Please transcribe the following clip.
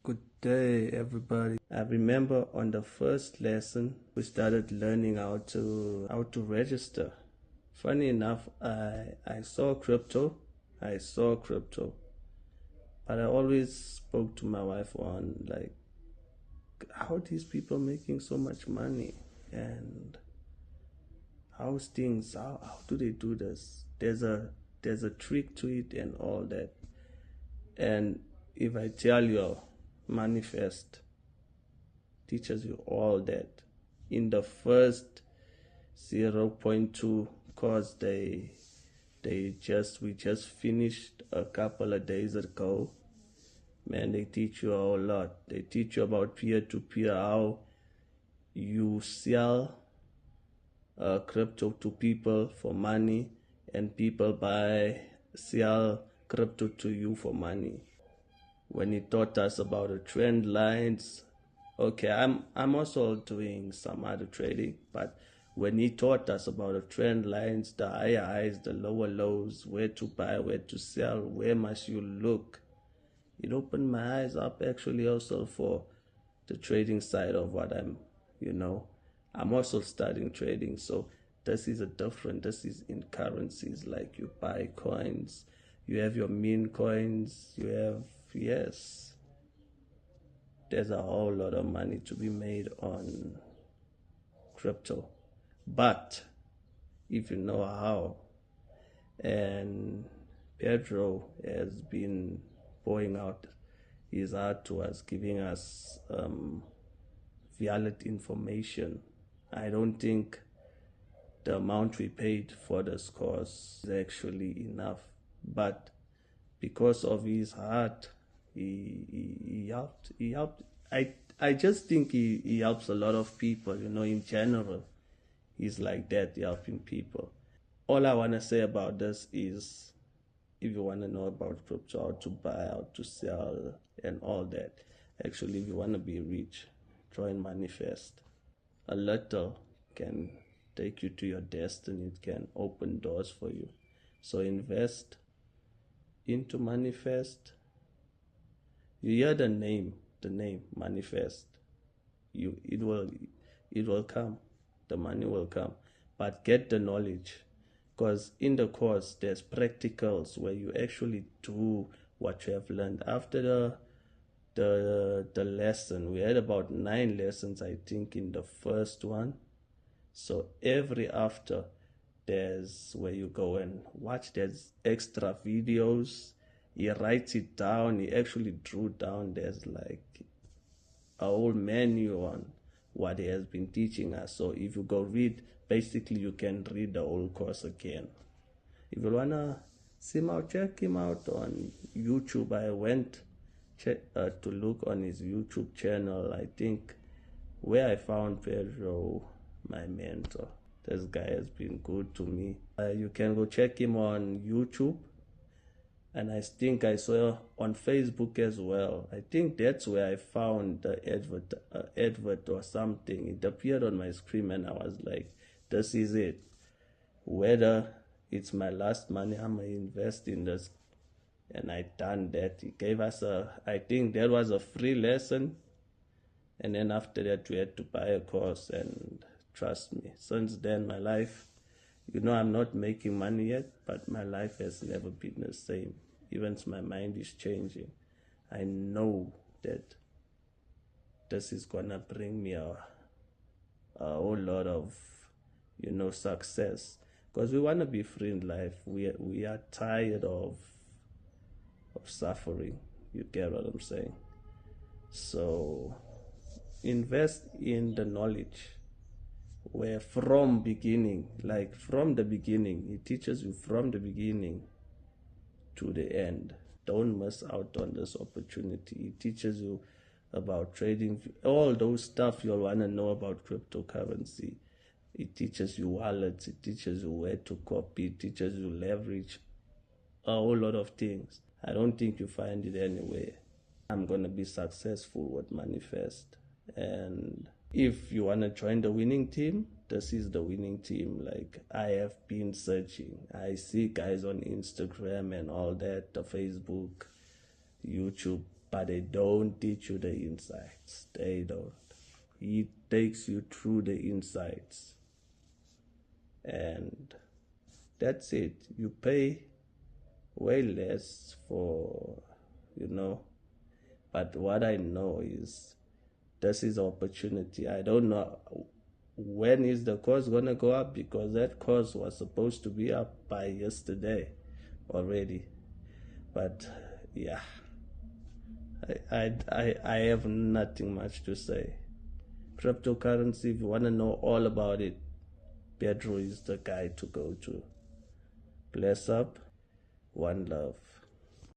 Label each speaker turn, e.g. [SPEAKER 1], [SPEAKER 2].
[SPEAKER 1] Good day, everybody. I remember on the first lesson, we started learning how to register. Funny enough, I saw crypto, but I always spoke to my wife on like, how are these people making so much money, and how do they do this? There's a trick to it and all that. And if I tell you, Moneyfest teaches you all that. In the first 0.2 course, we just finished a couple of days ago. Man, they teach you a whole lot. They teach you about peer-to-peer, how you sell crypto to people for money, and people sell crypto to you for money. When he taught us about the trend lines, okay, I'm also doing some other trading, but when he taught us about the trend lines, the higher highs, the lower lows, where to buy, where to sell, where must you look, it opened my eyes up actually also for the trading side of what I'm also studying trading. So this is in currencies, like you buy coins, you have your meme coins, yes, there's a whole lot of money to be made on crypto, but if you know how. And Pedro has been pouring out his heart to us, giving us valid information. I don't think the amount we paid for this course is actually enough, but because of his heart, he helped. I just think he helps a lot of people, in general. He's like that, helping people. All I want to say about this is, if you want to know about crypto, how to buy, how to sell, and all that, actually, if you want to be rich, join Moneyfest. A little can take you to your destiny. It can open doors for you. So invest into Moneyfest. You hear the name Moneyfest. It will come. The money will come. But get the knowledge, because in the course there's practicals where you actually do what you have learned. After the lesson, we had about 9 lessons, I think, in the first one. So every after, there's where you go and watch. There's extra videos. He writes it down. He actually drew down. There's like a whole menu on what he has been teaching us. So if you go read, basically you can read the whole course again. If you wanna see him out, check him out on YouTube. I went to look on his YouTube channel. I think where I found Pedro, my mentor. This guy has been good to me. You can go check him on YouTube, and I think I saw on Facebook as well. I think that's where I found the advert or something. It appeared on my screen, and I was like, this is it. Whether it's my last money, I'm going to invest in this. And I done that. He gave us I think that was a free lesson. And then after that, we had to buy a course, and trust me, since then, my life, I'm not making money yet, but my life has never been the same. Even my mind is changing. I know that this is going to bring me a whole lot of, success, because we want to be free in life. We are tired of suffering. You get what I'm saying? So invest in the knowledge, where from the beginning, he teaches you from the beginning to the end. Don't miss out on this opportunity. He teaches you about trading, all those stuff you'll want to know about cryptocurrency. It teaches you wallets, it teaches you where to copy, it teaches you leverage, a whole lot of things. I don't think you find it anywhere. I'm going to be successful with Moneyfest. And if you want to join the winning team, this is the winning team. Like, I have been searching. I see guys on Instagram and all that, the Facebook, YouTube. but they don't teach you the insights. They don't. He takes you through the insights, and that's it. You pay way less for, but what I know is this is opportunity. I don't know when is the course gonna go up, because that course was supposed to be up by yesterday already. But yeah, I have nothing much to say. Cryptocurrency, if you want to know all about it, Pedro is the guy to go to. Bless up. One love.